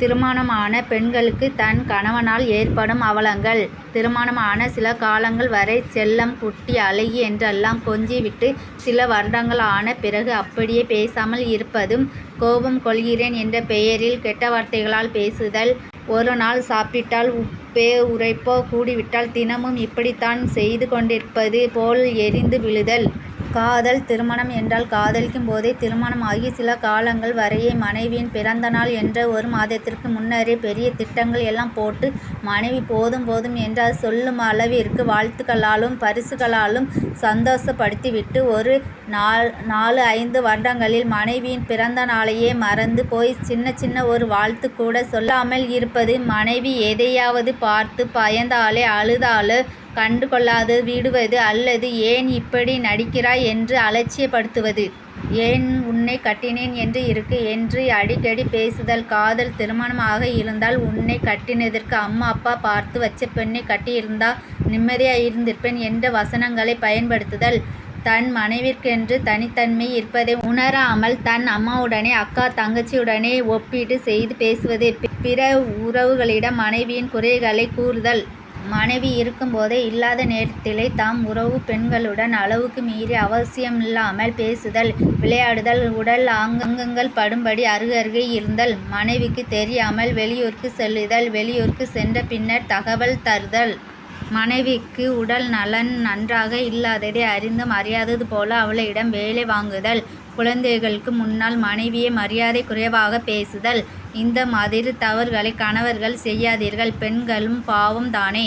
திருமணமான பெண்களுக்கு தன் கணவனால் ஏற்படும் அவலங்கள். திருமணமான சில காலங்கள் வரை செல்லம், குட்டி, அழகி என்றெல்லாம் கொஞ்சிவிட்டு சில வருடங்கள் ஆன பிறகு அப்படியே பேசாமல் இருப்பதும், கோபம் கொள்கிறேன் என்ற பெயரில் கெட்ட வார்த்தைகளால் பேசுதல், ஒரு நாள் சாப்பிட்டால் உப்போ உரைப்போ கூடிவிட்டால் தினமும் இப்படித்தான் செய்து கொண்டிருப்பது போல் எரிந்து விழுதல். காதல். திருமணம் என்றால் காதலிக்கும் போதே திருமணமாகி சில காலங்கள் வரையே மனைவியின் பிறந்த நாள் என்ற ஒரு மாதத்திற்கு முன்னரே பெரிய திட்டங்கள் எல்லாம் போட்டு மனைவி போதும் போதும் என்று சொல்லும் அளவிற்கு வாழ்த்துக்களாலும் பரிசுகளாலும் சந்தோஷப்படுத்திவிட்டு ஒரு 4-5 வருடங்களில் மனைவியின் பிறந்த நாளையே மறந்து போய் சின்ன சின்ன ஒரு வாழ்த்து கூட சொல்லாமல் இருப்பது, மனைவி எதையாவது பார்த்து பயந்தாலே அழுதாலே கண்டு கொள்ளாது விடுவது, அல்லது ஏன் இப்படி நடிக்கிறாய் என்று அலட்சியப்படுத்துவது, ஏன் உன்னை கட்டினேன் என்று இருக்கு என்று அடிக்கடி பேசுதல். காதல். திருமணமாக இருந்தால் உன்னை கட்டினதற்கு அம்மா அப்பா பார்த்து வச்ச பெண்ணை கட்டியிருந்தா நிம்மதியாக இருந்திருப்பேன் என்ற வசனங்களை பயன்படுத்துதல். தன் மனைவிற்கென்று தனித்தன்மை இருப்பதை உணராமல் தன் அம்மாவுடனே அக்கா தங்கச்சியுடனே ஒப்பீடு செய்து பேசுவது. பிற உறவுகளிடம் மனைவியின் குறைகளை கூறுதல். மனைவி இருக்கும்போதே இல்லாத நேரத்திலே தாம் உறவு பெண்களுடன் அளவுக்கு மீறி அவசியமில்லாமல் பேசுதல், விளையாடுதல், உடல் அங்கங்கள் படும்படி அருகருகே இருந்தல், மனைவிக்கு தெரியாமல் வெளியூருக்கு செல்லுதல், வெளியூருக்கு சென்ற பின்னர் தகவல் தருதல், மனைவிக்கு உடல் நலன் நன்றாக இல்லாததை அறிந்தும் அறியாதது போல அவளிடம் வேலை வாங்குதல், குழந்தைகளுக்கு முன்னால் மனைவியை மரியாதை குறைவாக பேசுதல். இந்த மாதிரி தவறுகளை கணவர்கள் செய்யாதீர்கள். பெண்களும் பாவம் தானே.